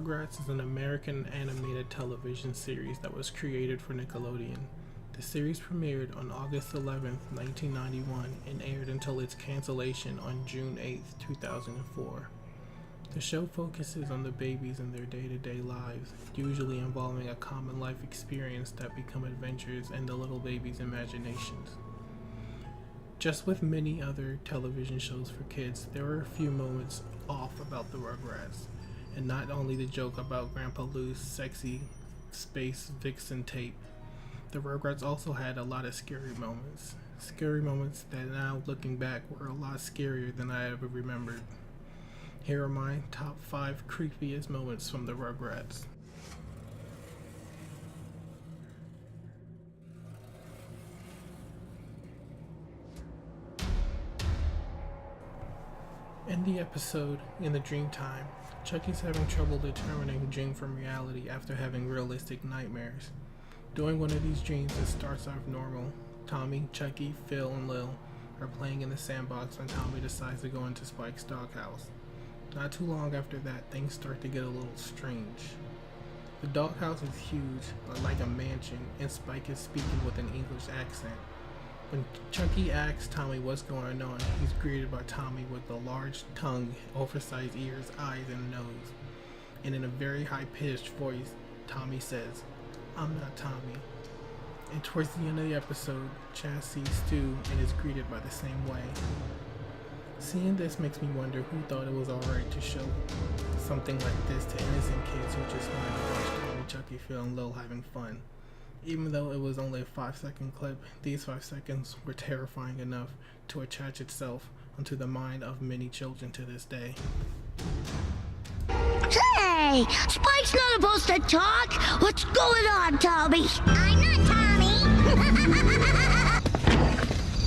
Rugrats is an American animated television series that was created for Nickelodeon. The series premiered on August 11, 1991 and aired until its cancellation on June 8, 2004. The show focuses on the babies and their day-to-day lives, usually involving a common life experience that become adventures in the little babies' imaginations. Just with many other television shows for kids, there were a few moments off about the Rugrats, and not only the joke about Grandpa Lou's sexy space vixen tape. The Rugrats also had a lot of scary moments that now looking back were a lot scarier than I ever remembered. Here are my top 5 creepiest moments from the Rugrats. In the episode, In the Dream Time, Chucky's having trouble determining dream from reality after having realistic nightmares. During one of these dreams, it starts off normal. Tommy, Chucky, Phil, and Lil are playing in the sandbox when Tommy decides to go into Spike's doghouse. Not too long after that, things start to get a little strange. The doghouse is huge, like a mansion, and Spike is speaking with an English accent. When Chucky asks Tommy what's going on, he's greeted by Tommy with a large tongue, oversized ears, eyes, and nose. And in a very high-pitched voice, Tommy says, "I'm not Tommy." And towards the end of the episode, Chaz sees Stu and is greeted by the same way. Seeing this makes me wonder who thought it was alright to show something like this to innocent kids who just wanted to watch Tommy, Chucky, Phil, and Lil having fun. Even though it was only a 5-second clip, these 5 seconds were terrifying enough to attach itself onto the mind of many children to this day. Hey! Spike's not supposed to talk! What's going on, Tommy? I'm not Tommy!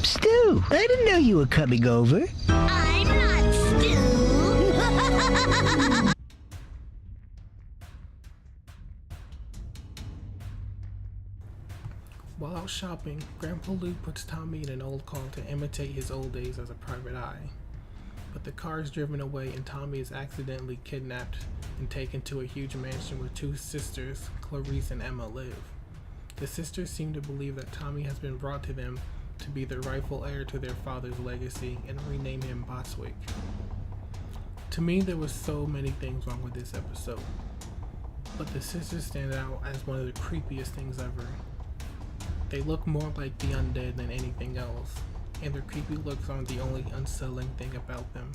Stu, I didn't know you were coming over. I'm not Stu! While out shopping, Grandpa Lou puts Tommy in an old car to imitate his old days as a private eye. But the car is driven away and Tommy is accidentally kidnapped and taken to a huge mansion where 2 sisters, Clarice and Emma, live. The sisters seem to believe that Tommy has been brought to them to be the rightful heir to their father's legacy and rename him Bostwick. To me, there were so many things wrong with this episode, but the sisters stand out as one of the creepiest things ever. They look more like the undead than anything else, and their creepy looks aren't the only unsettling thing about them.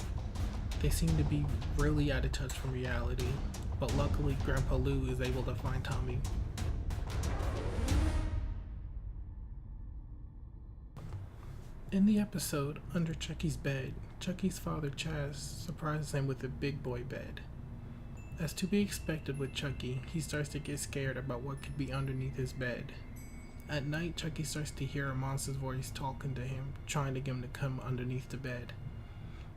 They seem to be really out of touch from reality, but luckily Grandpa Lou is able to find Tommy. In the episode, Under Chucky's Bed, Chucky's father Chaz surprises him with a big boy bed. As to be expected with Chucky, he starts to get scared about what could be underneath his bed. At night, Chucky starts to hear a monster's voice talking to him, trying to get him to come underneath the bed.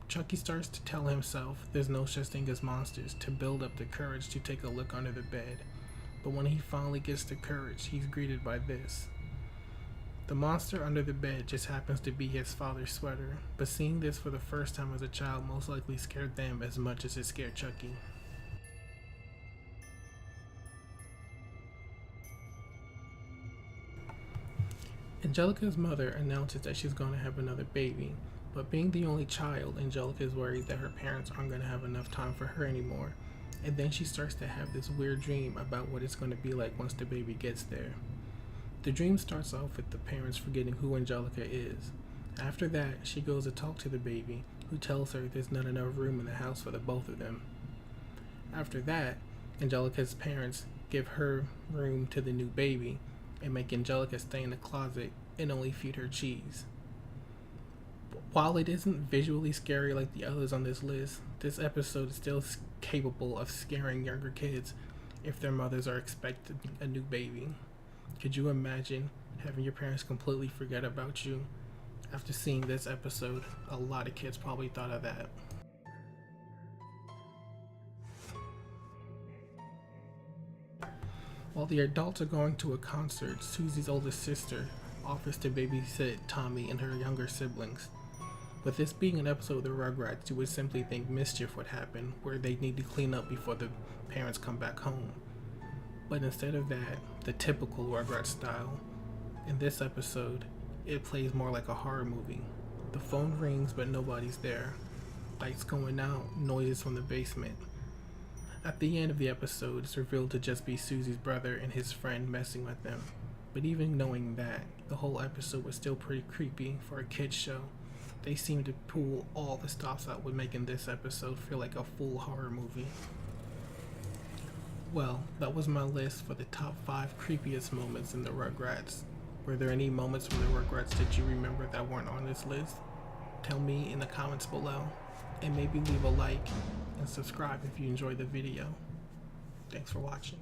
Chucky starts to tell himself there's no such thing as monsters to build up the courage to take a look under the bed, but when he finally gets the courage, he's greeted by this. The monster under the bed just happens to be his father's sweater, but seeing this for the first time as a child most likely scared them as much as it scared Chucky. Angelica's mother announces that she's going to have another baby, but being the only child, Angelica is worried that her parents aren't going to have enough time for her anymore, and then she starts to have this weird dream about what it's going to be like once the baby gets there. The dream starts off with the parents forgetting who Angelica is. After that, she goes to talk to the baby, who tells her there's not enough room in the house for the both of them. After that, Angelica's parents give her room to the new baby, and make Angelica stay in the closet and only feed her cheese. While it isn't visually scary like the others on this list, this episode is still capable of scaring younger kids if their mothers are expecting a new baby. Could you imagine having your parents completely forget about you? After seeing this episode, a lot of kids probably thought of that. While the adults are going to a concert, Susie's oldest sister offers to babysit Tommy and her younger siblings. With this being an episode of the Rugrats, you would simply think mischief would happen, where they need to clean up before the parents come back home. But instead of that, the typical Rugrats style, in this episode, it plays more like a horror movie. The phone rings but nobody's there. Lights going out, noises from the basement. At the end of the episode, it's revealed to just be Susie's brother and his friend messing with them. But even knowing that, the whole episode was still pretty creepy for a kids show. They seem to pull all the stops out with making this episode feel like a full horror movie. Well, that was my list for the top 5 creepiest moments in the Rugrats. Were there any moments from the Rugrats that you remember that weren't on this list? Tell me in the comments below, and maybe leave a like and subscribe if you enjoyed the video. Thanks for watching.